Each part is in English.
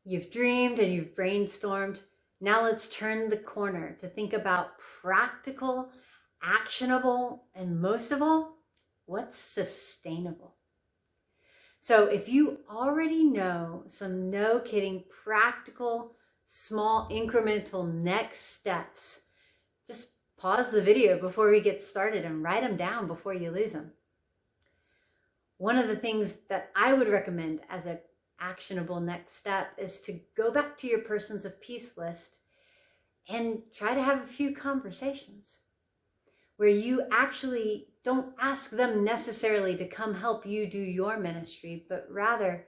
You've dreamed and you've brainstormed. Now let's turn the corner to think about practical, actionable, and most of all, what's sustainable. So if you already know some no kidding practical, small incremental next steps, just pause the video before we get started and write them down before you lose them. One of the things that I would recommend as an actionable next step is to go back to your persons of peace list and try to have a few conversations where you actually don't ask them necessarily to come help you do your ministry, but rather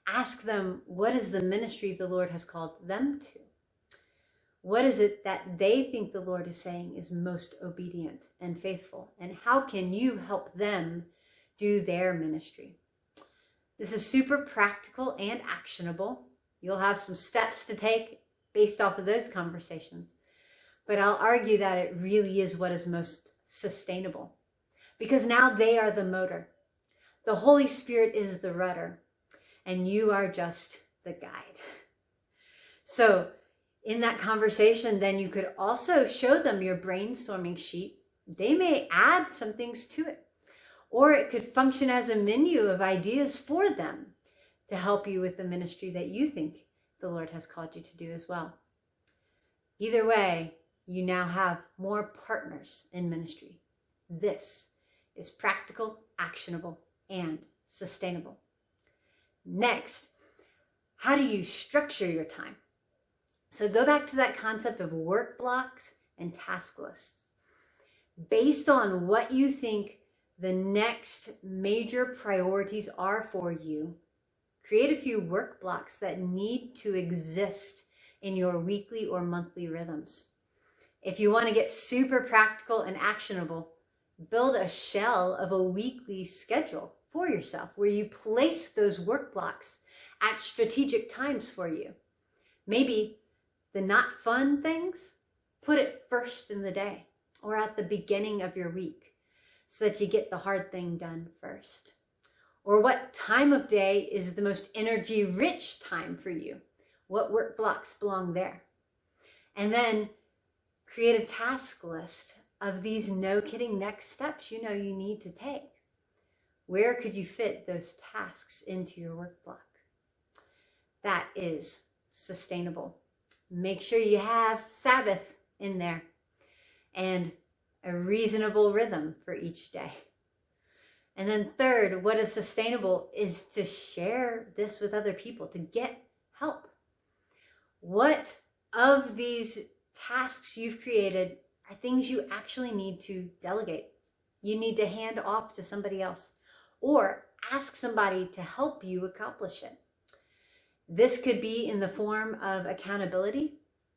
ask them, what is the ministry the Lord has called them to? What is it that they think the Lord is saying is most obedient and faithful? And how can you help them do their ministry? This is super practical and actionable. You'll have some steps to take based off of those conversations. But I'll argue that it really is what is most sustainable, because now they are the motor. The Holy Spirit is the rudder, and you are just the guide. So in that conversation, then you could also show them your brainstorming sheet. They may add some things to it, or it could function as a menu of ideas for them to help you with the ministry that you think the Lord has called you to do as well. Either way, you now have more partners in ministry. This is practical, actionable, and sustainable. Next, how do you structure your time? So go back to that concept of work blocks and task lists. Based on what you think the next major priorities are for you, create a few work blocks that need to exist in your weekly or monthly rhythms. If you want to get super practical and actionable, build a shell of a weekly schedule for yourself where you place those work blocks at strategic times for you. Maybe the not fun things, put it first in the day or at the beginning of your week so that you get the hard thing done first. Or what time of day is the most energy-rich time for you? What work blocks belong there? And then create a task list of these no-kidding next steps you know you need to take. Where could you fit those tasks into your work block? That is sustainable. Make sure you have Sabbath in there and a reasonable rhythm for each day. And then third, what is sustainable is to share this with other people, to get help. What of these tasks you've created are things you actually need to delegate? You need to hand off to somebody else or ask somebody to help you accomplish it. This could be in the form of accountability,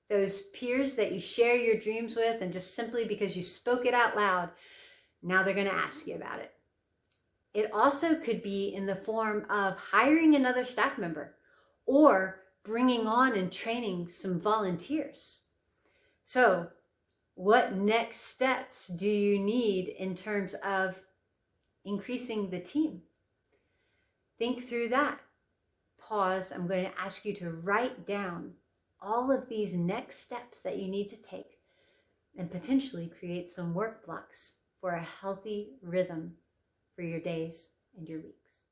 those peers that you share your dreams with, and just simply because you spoke it out loud, now they're going to ask you about it. It also could be in the form of hiring another staff member or bringing on and training some volunteers. So, what next steps do you need in terms of increasing the team? Think through that. Pause. I'm going to ask you to write down all of these next steps that you need to take and potentially create some work blocks for a healthy rhythm for your days and your weeks.